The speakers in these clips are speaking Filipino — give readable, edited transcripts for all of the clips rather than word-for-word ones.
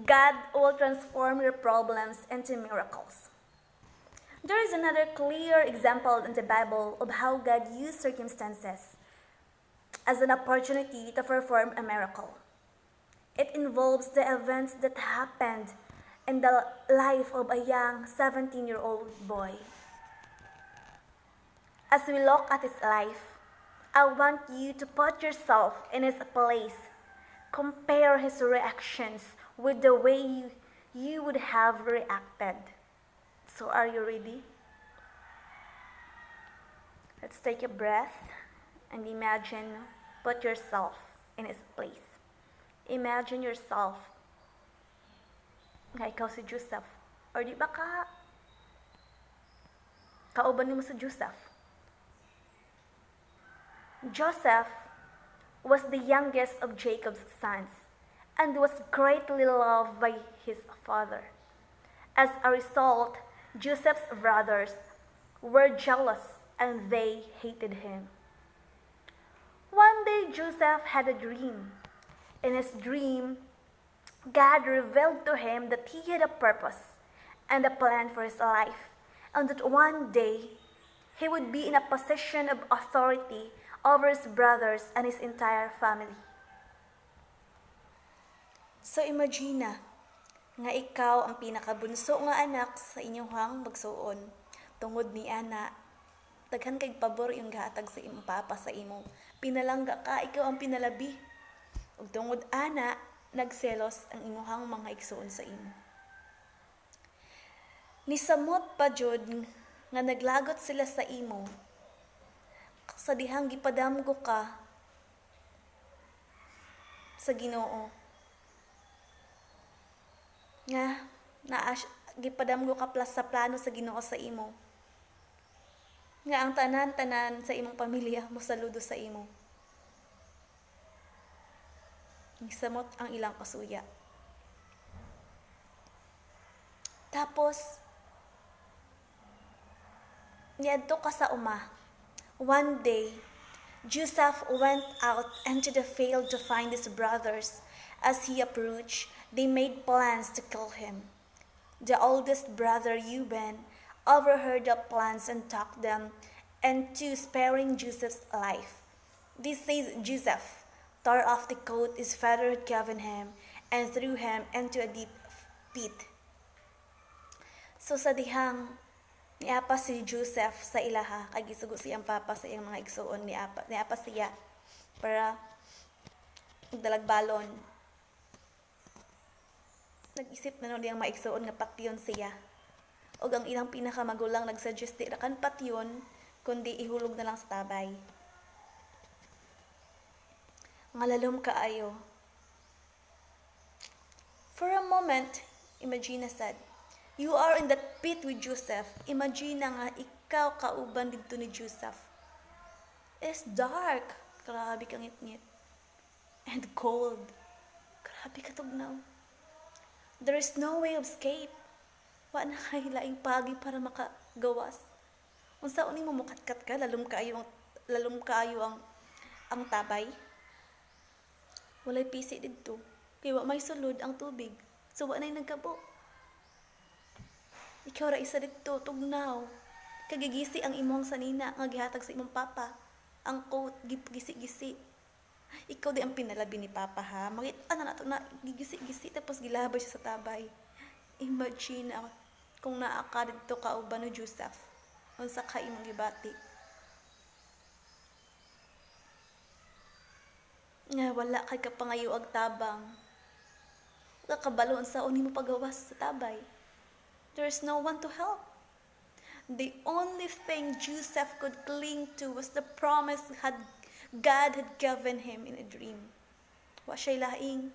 God will transform your problems into miracles. There is another clear example in the Bible of how God used circumstances as an opportunity to perform a miracle. It involves the events that happened in the life of a young 17-year-old boy. As we look at his life, I want you to put yourself in his place. Compare his reactions with the way you would have reacted. So, are you ready? Let's take a breath and put yourself in his place. Imagine yourself nga ikaw si Joseph. Or di ba kauban mo si Joseph? Joseph was the youngest of Jacob's sons and was greatly loved by his father. As a result, Joseph's brothers were jealous and they hated him. One day, Joseph had a dream. In his dream, God revealed to him that he had a purpose and a plan for his life, and that one day he would be in a position of authority over his brothers and his entire family. So imagine nga ikaw ang pinakabunso nga anak sa inyong magsuon. Tungod ni ana, daghan kay pabor yung gahatag sa imong papa sa imo. Pinalangga ka, ikaw ang pinalabi. Ug tungod ana, nagselos ang imuhang mga igsuon sa imo. Nisamot pa jud nga naglagot sila sa imo. Sa dihang gipadamgo ka sa Ginoo. Nga gipadamgo ka plus sa plano sa Ginoo sa imo. Nga ang tanan-tanan sa imong pamilya mo saludo sa imo. Nisamot ang ilang kasuya. Tapos, niadto ka sa uma. One day, Joseph went out into the field to find his brothers. As he approached, they made plans to kill him. The oldest brother, Reuben, overheard the plans and talked them into sparing Joseph's life. This says Joseph tore off the coat his father had given him and threw him into a deep pit. So sa dihang niapa si Joseph sa ilaha, kay gisugo siyang papa sa iyang mga igsuon, niapa siya para dalagbalon. Nag-isip na nung mga igsuon nga patyon siya. O ang ilang pinakamagulang nagsuggest di rakan patyon, kundi ihulog na lang sa tabay. Ngalalom kaayo. For a moment, imagine said, you are in that pit with Joseph. Imagine nga ikaw kauban dito ni Joseph. It's dark. Grabe kang ngit-ngit. And cold. Grabe ka tugnaw. There is no way of escape. Wa na kay laing pagi para makagawas. Unsa uning mumukatkat ka lalom kaayo ang tabay. Walay pisi didto. Kay wa may sulod ang tubig. So wa nay nagkabo. Ikaw ra isa dito, tugnaw. Kagigisi ang imong sanina nga gihatag sa imong papa. Ang coat, gisi-gisi. Ikaw di ang pinalabi ni papa ha. Makita na nato na gigisi-gisi tapos gilabay siya sa tabay. Imagine kung naa ka dito kauban ni Joseph. Unsa ka imong gibati. Nga wala kay kapangayo ag tabang. Wala kabalo unsa uni mo pagawas sa tabay. There is no one to help. The only thing Joseph could cling to was the promise God had given him in a dream. Wa siya laing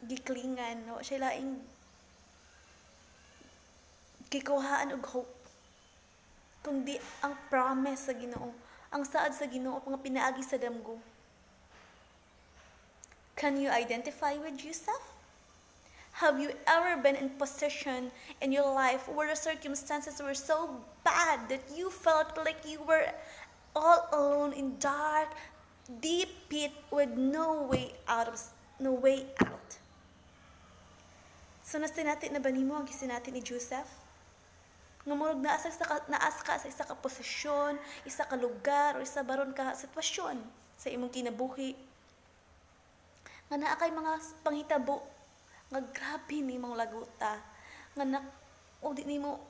giklingan, wa siya laing gikuhaan og hope. Kundi ang promise sa Ginoo, ang saad sa Ginoo nga pinaagi sa damgo. Can you identify with Joseph? Have you ever been in position in your life where the circumstances were so bad that you felt like you were all alone in dark, deep pit with no way out? So nasinati na ba nimo ang gisinati ni Joseph? Nga murag naas ka sa isa ka posisyon, isa ka lugar, o isa baron ka sitwasyon sa imong kinabuhi. Nga naa kay mga panghitabo nga grabe nimong laguta. Nga o di nimo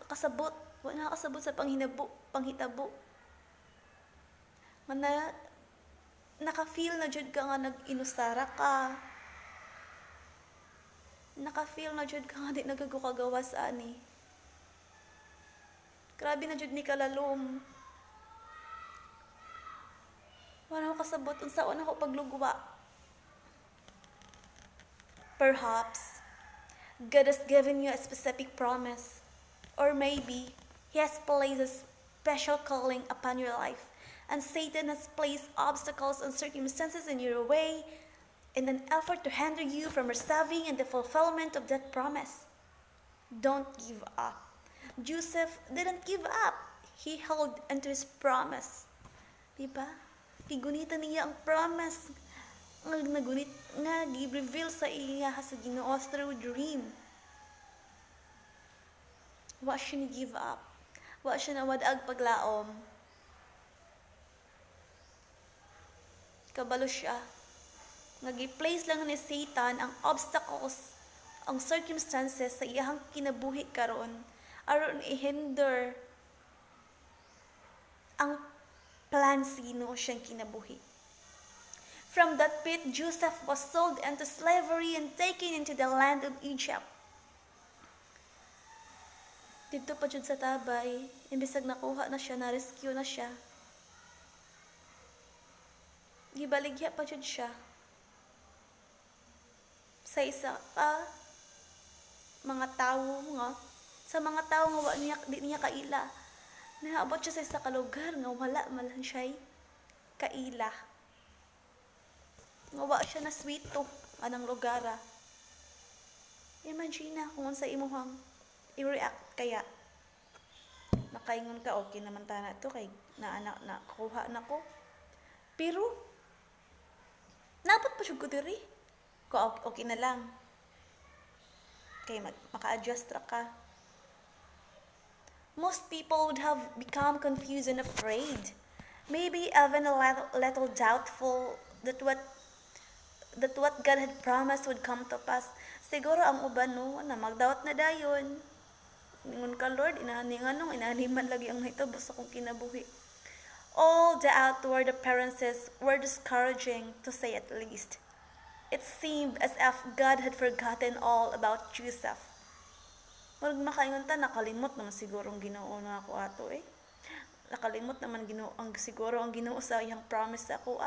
kasabot, wala kasabot sa panghitabo. Nga naka-feel na jud ka nga nag-inusara ka. Naka-feel na jud ka nga di nagagukagawas ani. Grabe na jud ni kalalom. Wala ko kasabot unsaon ako paglugwa. Perhaps God has given you a specific promise, or maybe He has placed a special calling upon your life, and Satan has placed obstacles and circumstances in your way in an effort to hinder you from receiving and the fulfillment of that promise. Don't give up. Joseph didn't give up. He held onto his promise. Diba? Gigunitan niya ang promise nga gi-reveal sa iya sa Ginoo through dream. Wa siya ni give up. Wa siya nawadag paglaom. Kabalo siya. Nga gi-place lang ni Satan ang obstacles, ang circumstances sa iyang kinabuhi karon aron i-hinder ang plan sa Ginoo siyang kinabuhi. From that pit, Joseph was sold into slavery and taken into the land of Egypt. Dito pa jud sa tabay, imbisag nakuha na siya, na-rescue na siya. Gibaligya pa jud siya. Sa isa pa, sa mga tao nga di niya kaila. Naabot siya sa isa ka lugar nga wala man siya kaila. Nga wa siya na swito anang lugara. Imagine kung sa imuhang i-react kaya. Nakaingon ka, okay naman tana to kay na kuha na ko. Pero napot pa siya ko diri. Okay na lang. Kay maka-adjust ra ka. Most people would have become confused and afraid. Maybe even a little doubtful that what God had promised would come to pass. Siguro ang uban no, na magdawat na dayon. Ningon ka Lord, inaniman lagi ang hitabo sa kong kinabuhi. All the outward appearances were discouraging, to say at least. It seemed as if God had forgotten all about Joseph. Marag makaingon ta, nakalimot naman siguro ang Ginoo na ako ato Nakalimot naman siguro ang Ginoo sa iyang promise sa ako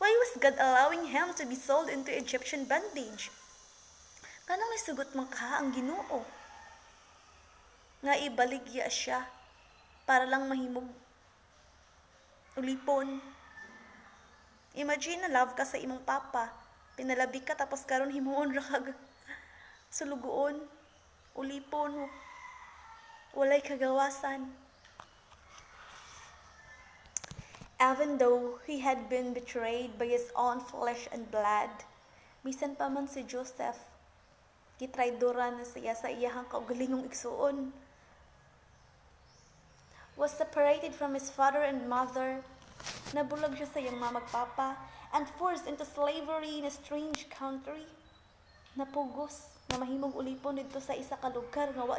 Why was God allowing him to be sold into Egyptian bondage? Kanang nasugot man ka ang Ginoo. Nga ibaligya siya para lang mahimog ulipon. Imagine na love ka sa imong papa. Pinalabi ka tapos karon himuon ra kag sulugoon. Ulipon. Walay kagawasan. Even though he had been betrayed by his own flesh and blood, bisan pa man si Joseph, gitraydoran na siya sa iyahang kaugalingong igsuon. Was separated from his father and mother, nabulag siya sa iyang mamagpapa, and forced into slavery in a strange country. Napugos na mahimong ulipon dito sa isa ka lugar nga wa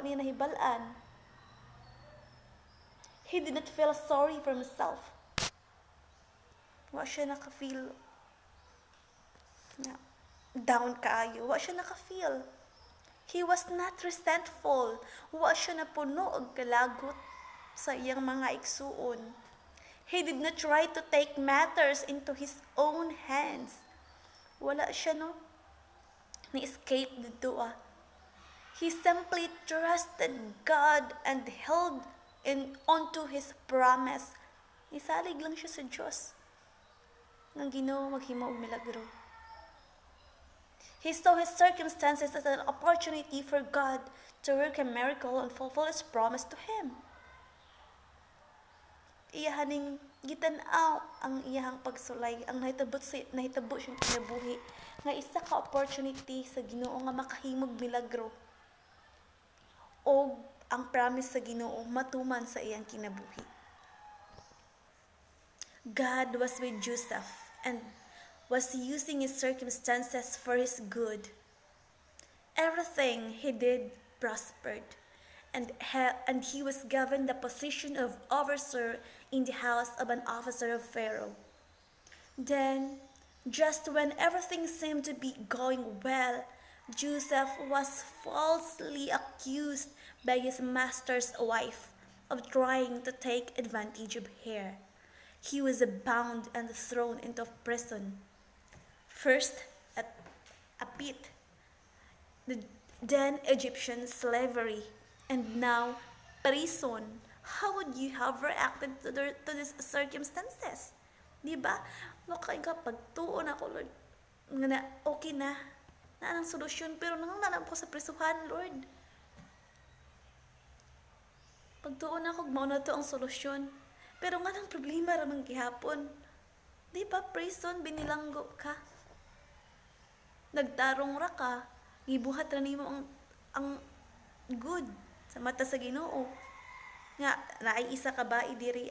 niya nahibalaan. He did not feel sorry for himself. Wa siya naka-feel down kaayo. Wa siya naka-feel. He was not resentful. Wa siya napuno og kalagot sa iyang mga igsuon. He did not try to take matters into his own hands. Wala siya ni-escape dito He simply trusted God and held onto his promise. Isalig lang siya sa Diyos. Nang Ginoo maghimo og milagro. He saw his circumstances as an opportunity for God to work a miracle and fulfill his promise to him. iyahaning gitan-aw ang iyahang pagsulay, ang nahitabo siyang kinabuhi nga isa ka opportunity sa Ginoo nga makahimog milagro o ang promise sa Ginoo matuman sa iyang kinabuhi. God was with Joseph and was using his circumstances for his good. Everything he did prospered, and he was given the position of officer in the house of an officer of Pharaoh. Then, just when everything seemed to be going well, Joseph was falsely accused by his master's wife of trying to take advantage of her. He was bound and thrown into prison. First, at a pit, then Egyptian slavery, and now prison. How would you have reacted to these circumstances? Di ba? Makay ka, pagtuon ako, Lord, nga na, okay na anang solusyon, pero nanganganap ko sa prisuhan, Lord. Pagtuon ako, mao na to ang solusyon. Pero nga nang problema ramang gihapon. Di ba, prison, binilanggo ka. Nagtarong ra ka, gibuhat ra nimo ang good sa mata sa Ginoo. Nga, naay isa ka ba diri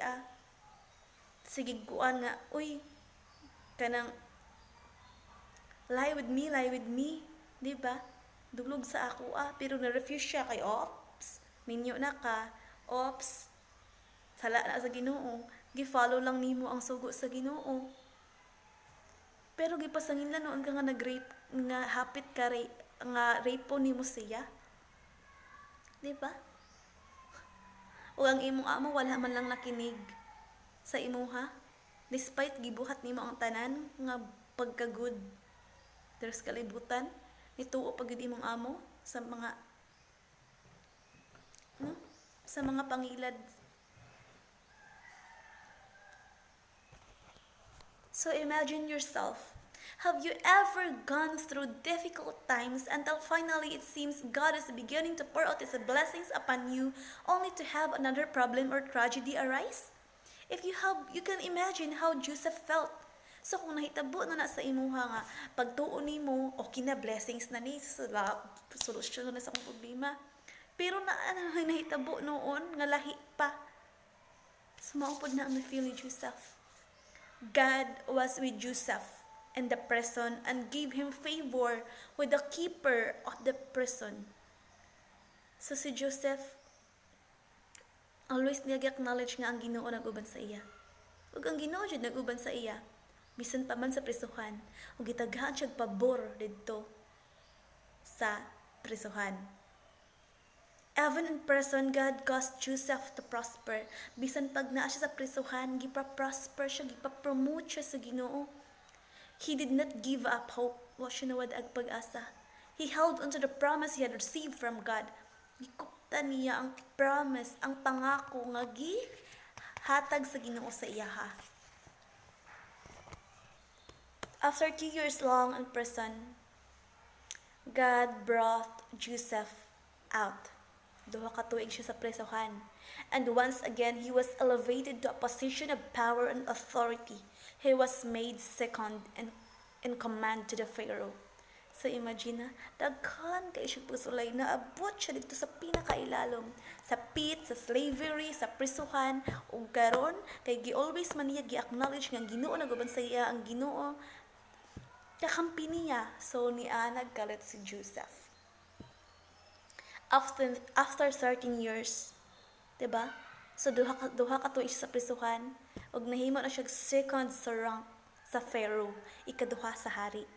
sige kuan nga, uy, kanang lie with me, di ba? Dulog sa ako pero na-refuse siya kay ops, minyo na ka, ops, sala na sa Ginoo, gi-follow lang nimo ang sugo sa Ginoo. Pero gipasangin lang noon ka nga nag-rape, nga hapit ka nga rape po nimo siya. Di ba? O ang imong amo wala man lang nakinig sa imuha, despite gibuhat nimo ang tanan nga pagka-good. There's kalibutan nituo pagud imong amo sa mga sa mga pangilad. So imagine yourself. Have you ever gone through difficult times until finally it seems God is beginning to pour out His blessings upon you only to have another problem or tragedy arise? If you have, you can imagine how Joseph felt. So kung nahitabo na sa imuha nga, pagtuon nimo, okay na, blessings na ni, solusyon na sa akong problema. Pero nahitabo noon, nga lahi pa. Sumaupod na ang na-feel ni Joseph. God was with Joseph in the prison and gave him favor with the keeper of the prison. So si Joseph, always niya acknowledge nga ang Ginoo nag-uban sa iya. Ug ang Ginoo jud nag-uban sa iya, bisan pa man sa prisuhan, ug gitaghan siya pabor didto sa prisuhan. Even in prison, God caused Joseph to prosper. Bisan pag naa siya sa prisuhan, gipa-prosper siya, gipa-promote siya sa Ginoo. He did not give up hope. Wa siya nawad-ag pag-asa. He held onto the promise he had received from God. Gikupta niya ang promise, ang pangako nga gihatag sa Ginoo sa iyaha. After 2 years long in prison, God brought Joseph out. Duha ka tuig siya sa prisuhan. And once again, he was elevated to a position of power and authority. He was made second in command to the Pharaoh. So imagine na, daghan kay siya pusulay na abot siya dito sa pinakailalom. Sa pit, sa slavery, sa prisuhan, ug karon kay gi-always man niya gi-acknowledge nga Ginoo naguban sa iya, ang Ginoo kakampi niya. So niya nagkalit si Joseph. After 13 years, diba? So duha ka tuig sa prisuhan, ug nahimo na siya second sa rank sa Pharaoh, ikaduha sa hari.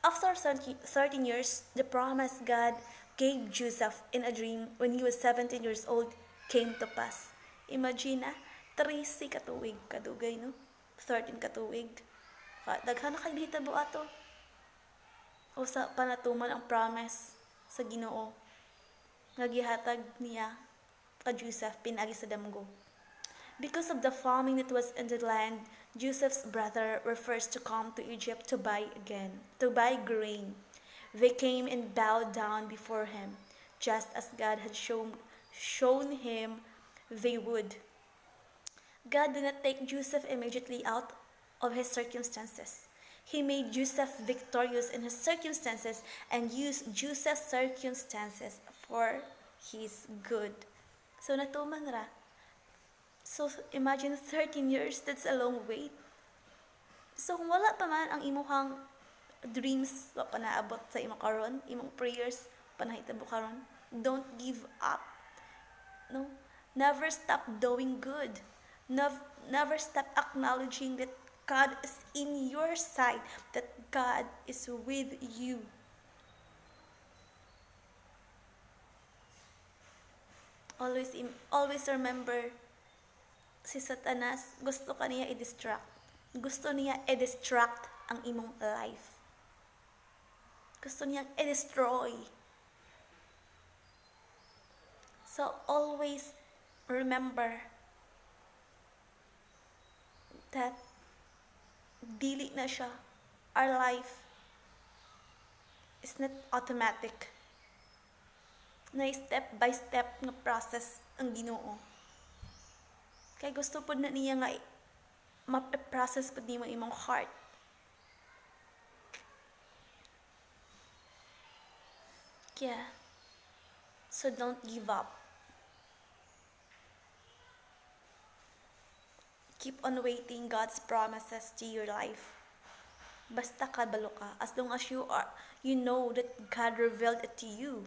After 13 years, the promise God gave Joseph in a dream when he was 17 years old came to pass. Imagine 13 ka tuig kadugay, no? 13 ka tuig. Daghan na kay dihita buato. O sa panatuman ang promise sa Ginoo nga gihatag niya ka Joseph pinagi sa damgo. Because of the famine that was in the land, Joseph's brother were first to come to Egypt to buy grain. They came and bowed down before him, just as God had shown him they would. God did not take Joseph immediately out of his circumstances. He made Joseph victorious in his circumstances and used Joseph's circumstances for his good. So natuman ra. So imagine 13 years, that's a long wait. So kung wala pa man ang imuhang dreams wa pa naabot sa imo karon, imong prayers panahitabo karon, don't give up. No? Never stop doing good. Never stop acknowledging that God is in your side, that God is with you. Always remember, si Satanas, gusto ka niya i-distract. Gusto niya i-distract ang imong life. Gusto niyang i-destroy. So always remember that dili na siya. Our life is not automatic. Na step by step nga process ang Ginoo. Kay gusto po na niya nga ma-process po di mo imong heart. Yeah. So don't give up. Keep on waiting God's promises to your life. Basta kabalo ka, as long as you know that God revealed it to you.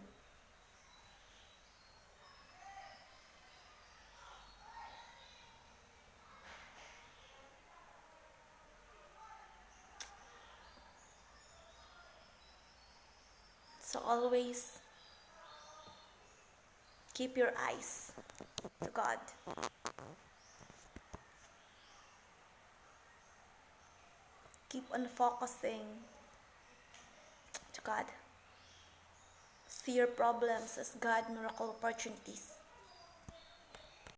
So always keep your eyes to God. Keep on focusing to God. See your problems as God miracle opportunities.